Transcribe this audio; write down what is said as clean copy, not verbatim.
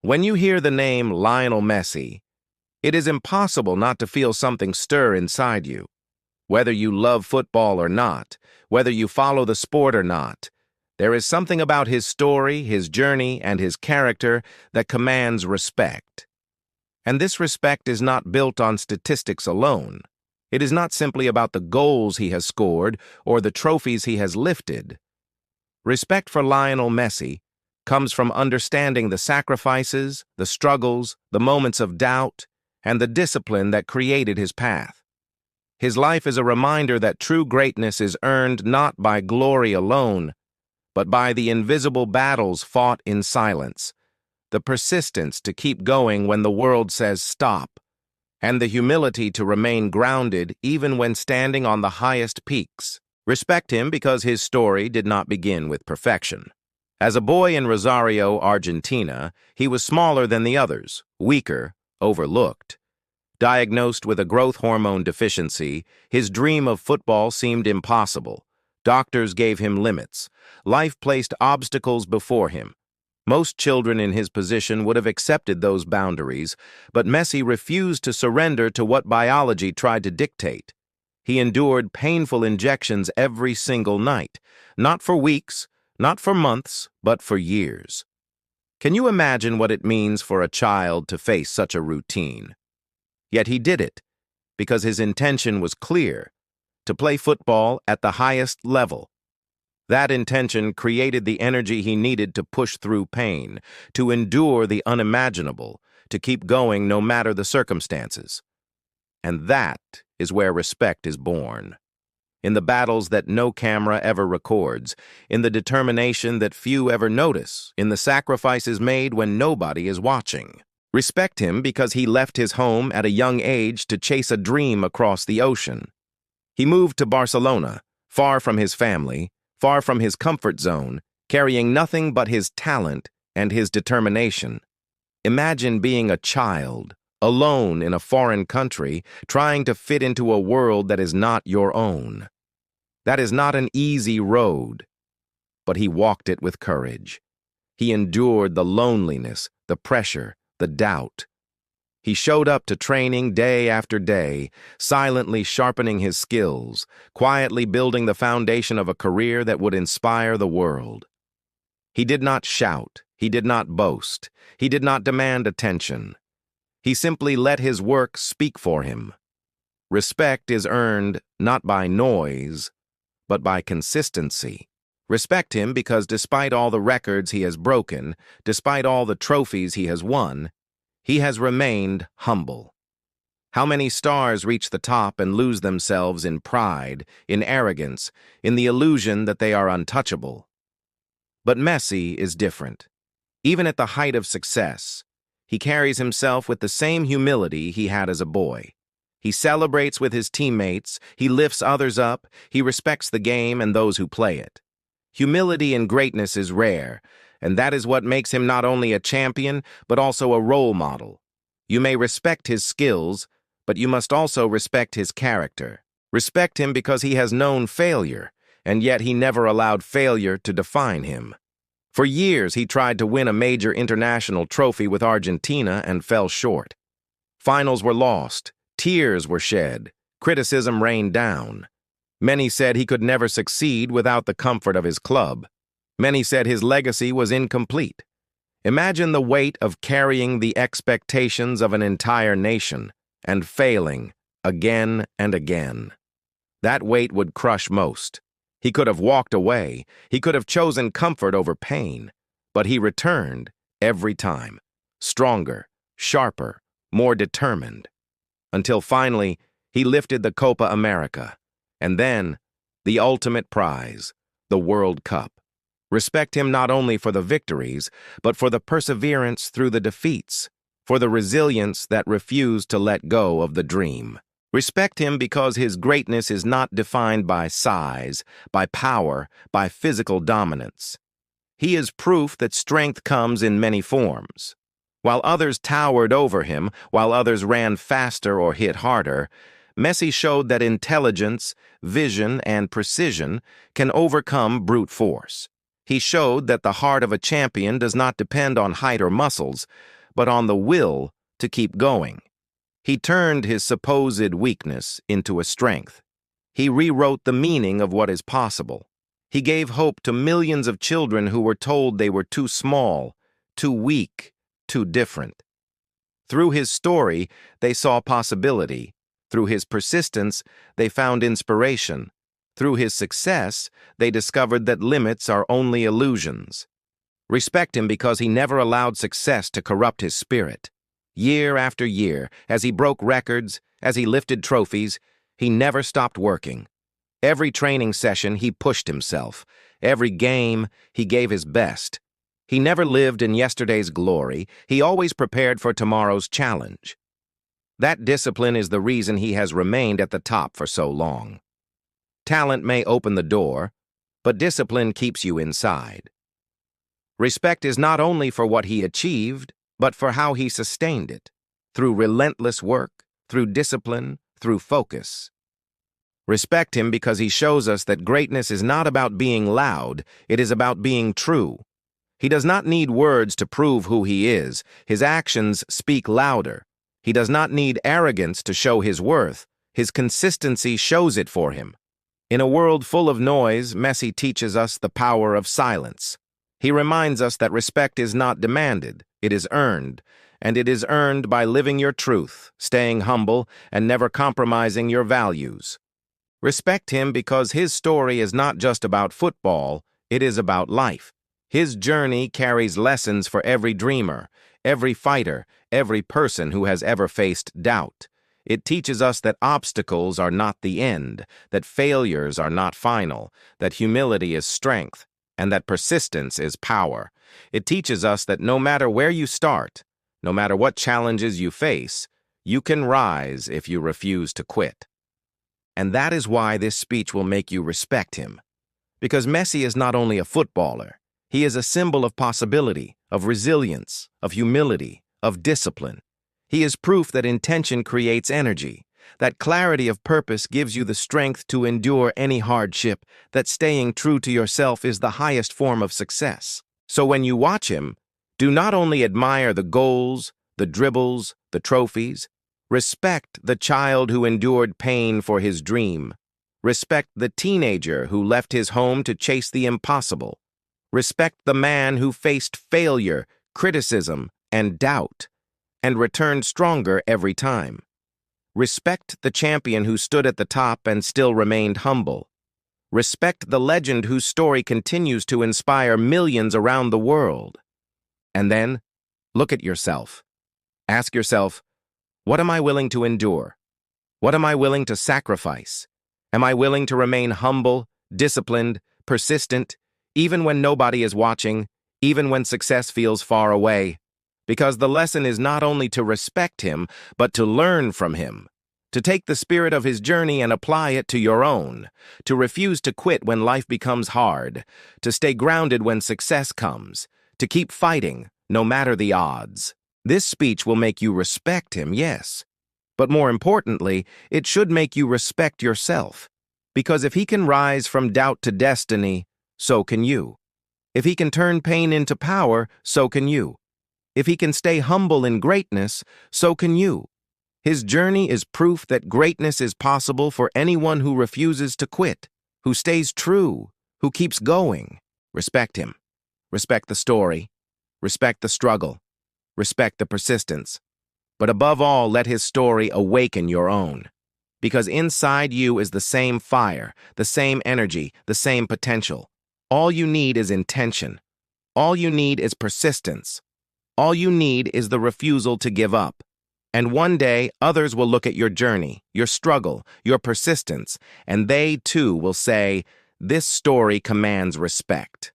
When you hear the name Lionel Messi, it is impossible not to feel something stir inside you. Whether you love football or not, whether you follow the sport or not, there is something about his story, his journey, and his character that commands respect. And this respect is not built on statistics alone. It is not simply about the goals he has scored or the trophies he has lifted. Respect for Lionel Messi comes from understanding the sacrifices, the struggles, the moments of doubt, and the discipline that created his path. His life is a reminder that true greatness is earned not by glory alone, but by the invisible battles fought in silence, the persistence to keep going when the world says stop, and the humility to remain grounded even when standing on the highest peaks. Respect him because his story did not begin with perfection. As a boy in Rosario, Argentina, he was smaller than the others, weaker, overlooked. Diagnosed with a growth hormone deficiency, his dream of football seemed impossible. Doctors gave him limits. Life placed obstacles before him. Most children in his position would have accepted those boundaries, but Messi refused to surrender to what biology tried to dictate. He endured painful injections every single night, not for weeks, not for months, but for years. Can you imagine what it means for a child to face such a routine? Yet he did it, because his intention was clear, to play football at the highest level. That intention created the energy he needed to push through pain, to endure the unimaginable, to keep going no matter the circumstances. And that is where respect is born. In the battles that no camera ever records, in the determination that few ever notice, in the sacrifices made when nobody is watching. Respect him because he left his home at a young age to chase a dream across the ocean. He moved to Barcelona, far from his family, far from his comfort zone, carrying nothing but his talent and his determination. Imagine being a child, alone in a foreign country, trying to fit into a world that is not your own. That is not an easy road, but he walked it with courage. He endured the loneliness, the pressure, the doubt. He showed up to training day after day, silently sharpening his skills, quietly building the foundation of a career that would inspire the world. He did not shout, he did not boast, he did not demand attention. He simply let his work speak for him. Respect is earned not by noise, but by consistency. Respect him because despite all the records he has broken, despite all the trophies he has won, he has remained humble. How many stars reach the top and lose themselves in pride, in arrogance, in the illusion that they are untouchable? But Messi is different. Even at the height of success, he carries himself with the same humility he had as a boy. He celebrates with his teammates, he lifts others up, he respects the game and those who play it. Humility in greatness is rare, and that is what makes him not only a champion, but also a role model. You may respect his skills, but you must also respect his character. Respect him because he has known failure, and yet he never allowed failure to define him. For years, he tried to win a major international trophy with Argentina and fell short. Finals were lost. Tears were shed, criticism rained down. Many said he could never succeed without the comfort of his club. Many said his legacy was incomplete. Imagine the weight of carrying the expectations of an entire nation and failing again and again. That weight would crush most. He could have walked away. He could have chosen comfort over pain. But he returned every time, stronger, sharper, more determined. Until finally, he lifted the Copa America, and then the ultimate prize, the World Cup. Respect him not only for the victories, but for the perseverance through the defeats, for the resilience that refused to let go of the dream. Respect him because his greatness is not defined by size, by power, by physical dominance. He is proof that strength comes in many forms. While others towered over him, while others ran faster or hit harder, Messi showed that intelligence, vision, and precision can overcome brute force. He showed that the heart of a champion does not depend on height or muscles, but on the will to keep going. He turned his supposed weakness into a strength. He rewrote the meaning of what is possible. He gave hope to millions of children who were told they were too small, too weak, too different. Through his story, they saw possibility. Through his persistence, they found inspiration. Through his success, they discovered that limits are only illusions. Respect him because he never allowed success to corrupt his spirit. Year after year, as he broke records, as he lifted trophies, he never stopped working. Every training session, he pushed himself. Every game, he gave his best. He never lived in yesterday's glory. He always prepared for tomorrow's challenge. That discipline is the reason he has remained at the top for so long. Talent may open the door, but discipline keeps you inside. Respect is not only for what he achieved, but for how he sustained it, through relentless work, through discipline, through focus. Respect him because he shows us that greatness is not about being loud, it is about being true. He does not need words to prove who he is. His actions speak louder. He does not need arrogance to show his worth. His consistency shows it for him. In a world full of noise, Messi teaches us the power of silence. He reminds us that respect is not demanded, it is earned, and it is earned by living your truth, staying humble, and never compromising your values. Respect him because his story is not just about football, it is about life. His journey carries lessons for every dreamer, every fighter, every person who has ever faced doubt. It teaches us that obstacles are not the end, that failures are not final, that humility is strength, and that persistence is power. It teaches us that no matter where you start, no matter what challenges you face, you can rise if you refuse to quit. And that is why this speech will make you respect him. Because Messi is not only a footballer, he is a symbol of possibility, of resilience, of humility, of discipline. He is proof that intention creates energy, that clarity of purpose gives you the strength to endure any hardship, that staying true to yourself is the highest form of success. So when you watch him, do not only admire the goals, the dribbles, the trophies. Respect the child who endured pain for his dream. Respect the teenager who left his home to chase the impossible. Respect the man who faced failure, criticism, and doubt, and returned stronger every time. Respect the champion who stood at the top and still remained humble. Respect the legend whose story continues to inspire millions around the world. And then, look at yourself. Ask yourself, what am I willing to endure? What am I willing to sacrifice? Am I willing to remain humble, disciplined, persistent, even when nobody is watching, even when success feels far away? Because the lesson is not only to respect him, but to learn from him, to take the spirit of his journey and apply it to your own, to refuse to quit when life becomes hard, to stay grounded when success comes, to keep fighting, no matter the odds. This speech will make you respect him, yes, but more importantly, it should make you respect yourself, because if he can rise from doubt to destiny, so can you. If he can turn pain into power, so can you. If he can stay humble in greatness, so can you. His journey is proof that greatness is possible for anyone who refuses to quit, who stays true, who keeps going. Respect him. Respect the story. Respect the struggle. Respect the persistence. But above all, let his story awaken your own. Because inside you is the same fire, the same energy, the same potential. All you need is intention. All you need is persistence. All you need is the refusal to give up. And one day, others will look at your journey, your struggle, your persistence, and they too will say, "This story commands respect."